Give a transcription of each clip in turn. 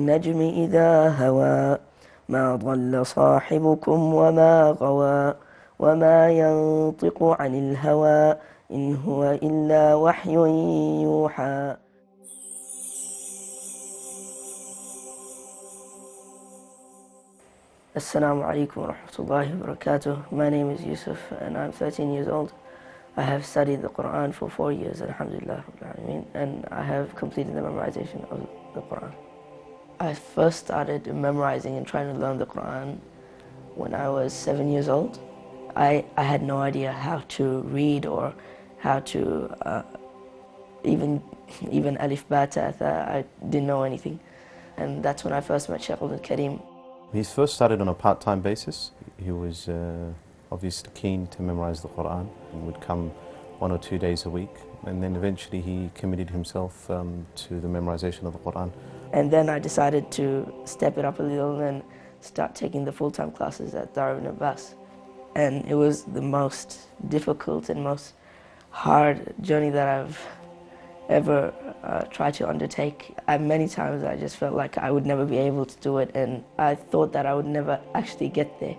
والنجم إذا هوى ما ضل صاحبكم وما غوى وما ينطق عن الهوى إن هو إلا وحي يوحى. Assalamu alaikum wa rahmatullahi wa barakatuh. My name is Yusuf and I'm 13 years old. I have studied the Quran for 4 years, alhamdulillah, and I have completed the memorization of the Quran. I first started memorizing and trying to learn the Quran when I was 7 years old. I had no idea how to read or how to even alif ba ta tha. I didn't know anything, and that's when I first met Shaykh al-Karim. He first started on a part-time basis. He was obviously keen to memorize the Quran and would come 1 or 2 days a week, and then eventually he committed himself to the memorization of the Quran. And then I decided to step it up a little and start taking the full-time classes at Dar ibn Abbas. And it was the most difficult and most hard journey that I've ever tried to undertake. Many times I just felt like I would never be able to do it, and I thought that I would never actually get there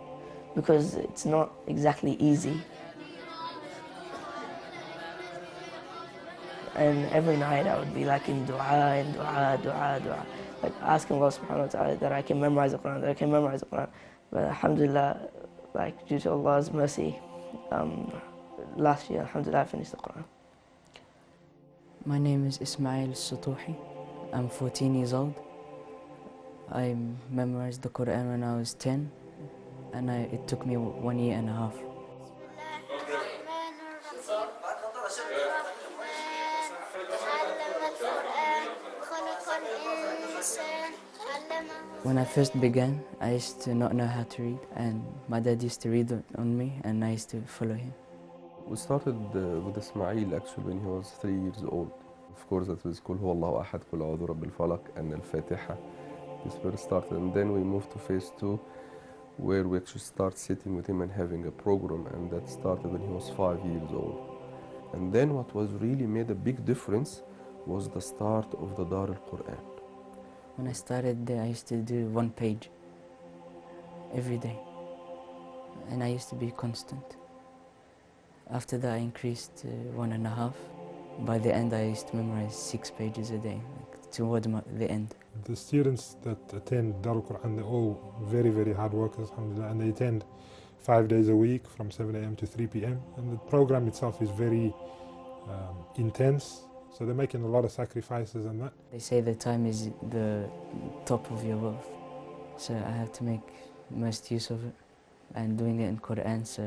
because it's not exactly easy. And every night I would be like in dua, like asking Allah subhanahu wa ta'ala that I can memorize the Quran, But alhamdulillah, like due to Allah's mercy, last year, alhamdulillah, I finished the Quran. My name is Ismail Sutuhi. I'm 14 years old. I memorized the Quran when I was 10, and it took me 1 year and a half. When I first began, I used to not know how to read, and my dad used to read on me, and I used to follow him. We started with Ismail actually when he was 3 years old. Of course, that was Qul Huwa Allahu Ahad, Qul A'udhu Rabbil Falaq, and Al-Fatiha. This first started, and then we moved to phase 2, where we actually start sitting with him and having a program, and that started when he was 5 years old. And then what was really made a big difference was the start of the Dar al-Quran. When I started there, I used to do 1 page every day, and I used to be constant. After that, I increased to 1.5. By the end, I used to memorize 6 pages a day, like toward the end. The students that attend Dar al-Quran, they're all very, very hard workers, alhamdulillah, and they attend 5 days a week from 7 a.m. to 3 p.m. And the program itself is very intense, so they're making a lot of sacrifices and that. They say the time is the top of your wealth, so I have to make most use of it, and doing it in Quran, so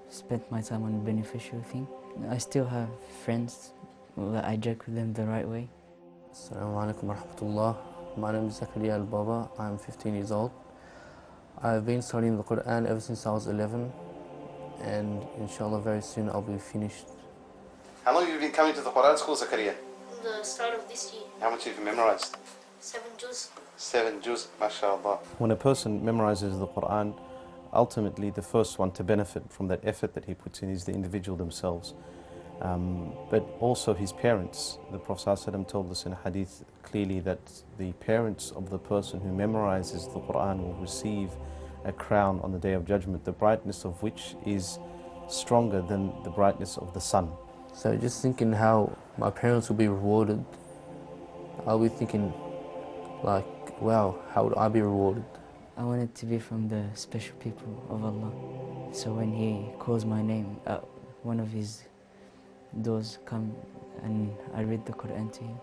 spend my time on a beneficial thing. I still have friends that I joke with them the right way. Assalamu alaikum wa rahmatullah. My name is Zakaria al-Baba. I'm 15 years old. I've been studying the Quran ever since I was 11, and inshallah very soon I'll be finished. How long have you been coming to the Quran school, Zakaria? The start of this year. How much have you memorized? 7 juz. 7 juz, mashallah. When a person memorizes the Quran, ultimately the first one to benefit from that effort that he puts in is the individual themselves. But also his parents. The Prophet ﷺ told us in a hadith clearly that the parents of the person who memorizes the Quran will receive a crown on the Day of Judgment, the brightness of which is stronger than the brightness of the sun. So just thinking how my parents will be rewarded, I'll be thinking like, wow, how would I be rewarded? I wanted to be from the special people of Allah. So when He calls my name, one of His doors come and I read the Quran to him.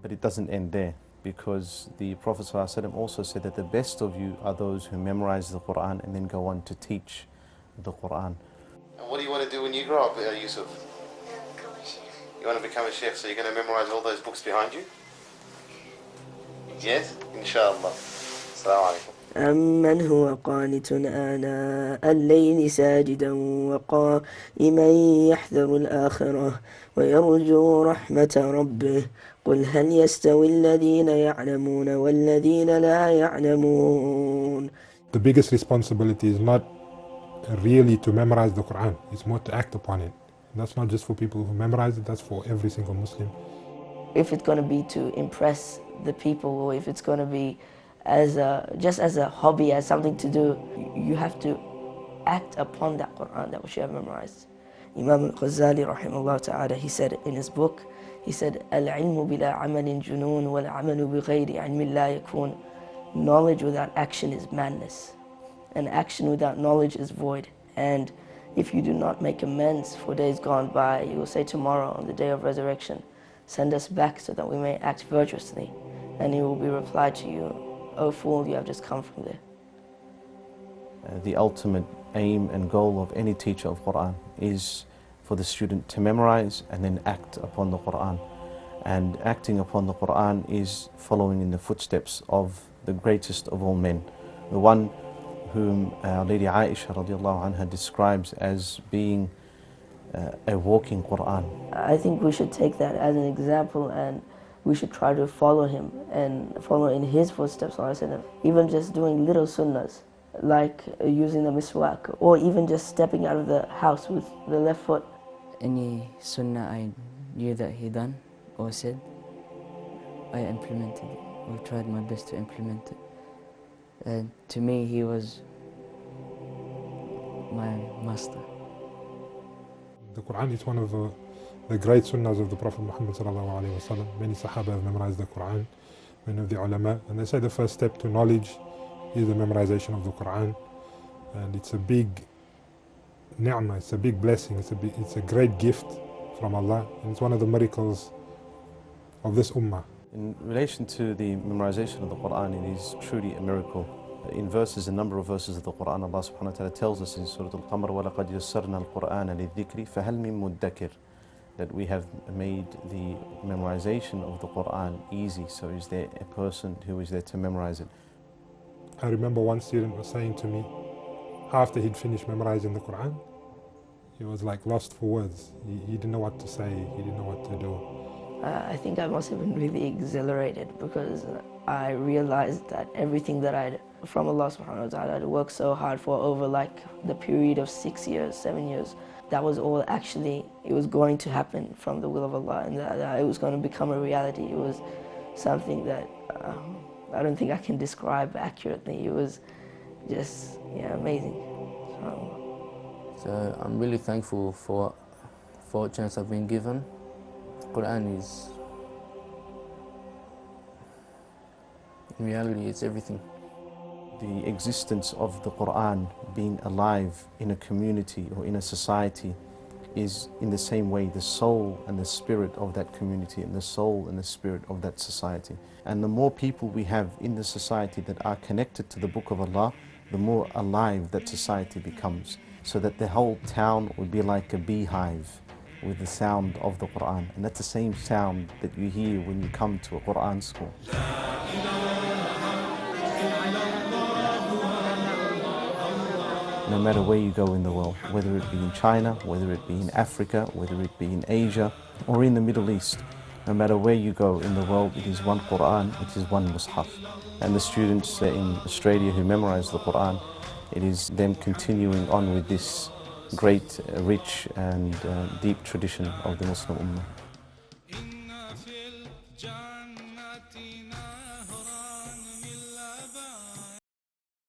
But it doesn't end there, because the Prophet ﷺ also said that the best of you are those who memorize the Quran and then go on to teach the Quran. And what do you want to do when you grow up, Yusuf? Become a sheikh. You want to become a sheikh, so you're going to memorize all those books behind you? Yes? Inshallah. Assalamu alaikum. أمن هو قانت آناء الليل ساجدا وقائما يحذر الآخرة ويرجو رحمة ربه قل هل يستوي الذين يعلمون والذين لا يعلمون. The biggest responsibility is not really to memorize the Quran, it's more to act upon it. And that's not just for people who memorize it, that's for every single Muslim. If it's going to be to impress the people, or if it's going to be just as a hobby, as something to do, you have to act upon that Quran that which you have memorized. Imam al-Ghazali rahimahullah ta'ala, he said in his book, he said, "Al-ilmu bila amalin junoon wal-amalu bighayri ilmin la yakun." Knowledge without action is madness, and action without knowledge is void. And if you do not make amends for days gone by, you will say tomorrow on the day of resurrection, "Send us back so that we may act virtuously." And it will be replied to you, "O fool, you have just come from there." The ultimate aim and goal of any teacher of Quran is for the student to memorize and then act upon the Quran. And acting upon the Quran is following in the footsteps of the greatest of all men, the one whom our Lady Aisha radiallahu anha describes as being a walking Quran. I think we should take that as an example, and we should try to follow him and follow in his footsteps, even just doing little sunnahs, like using the miswak, or even just stepping out of the house with the left foot. Any sunnah I knew that he done or said, I implemented it, or tried my best to implement it. And to me, he was my master. The Quran is one of the great sunnahs of the Prophet Muhammad sallallahu alaihi wasallam. Many Sahaba have memorized the Quran, many of the ulama, and they say the first step to knowledge is the memorization of the Quran, and it's a big ni'mah, it's a big blessing, it's a great gift from Allah, and it's one of the miracles of this ummah. In relation to the memorization of the Quran, it is truly a miracle. In verses, a number of verses of the Quran, Allah subhanahu wa ta'ala tells us in Surah Al-Qamar, وَلَقَدْ يَسَّرْنَا الْقُرْآنَ لِلذِّكْرِ فَهَلْ مِن مُدَّكِرٍ, that we have made the memorization of the Quran easy, so is there a person who is there to memorize it? I remember one student was saying to me, after he'd finished memorizing the Quran, he was like lost for words. He didn't know what to say, he didn't know what to do. I think I must have been really exhilarated, because I realized that everything that I'd, from Allah subhanahu wa ta'ala, I'd worked so hard for over like the period of 6 years, 7 years, that was all actually, it was going to happen from the will of Allah, and that it was going to become a reality. It was something that I don't think I can describe accurately. It was just, amazing. So I'm really thankful for a chance I've been given. Quran is, in reality, it's everything. The existence of the Quran being alive in a community or in a society is in the same way the soul and the spirit of that community and the soul and the spirit of that society. And the more people we have in the society that are connected to the Book of Allah, the more alive that society becomes, so that the whole town would be like a beehive with the sound of the Quran. And that's the same sound that you hear when you come to a Quran school. No matter where you go in the world, whether it be in China, whether it be in Africa, whether it be in Asia or in the Middle East, no matter where you go in the world, it is one Quran, it is one Mus'haf. And the students in Australia who memorize the Quran, it is them continuing on with this great, rich and deep tradition of the Muslim Ummah.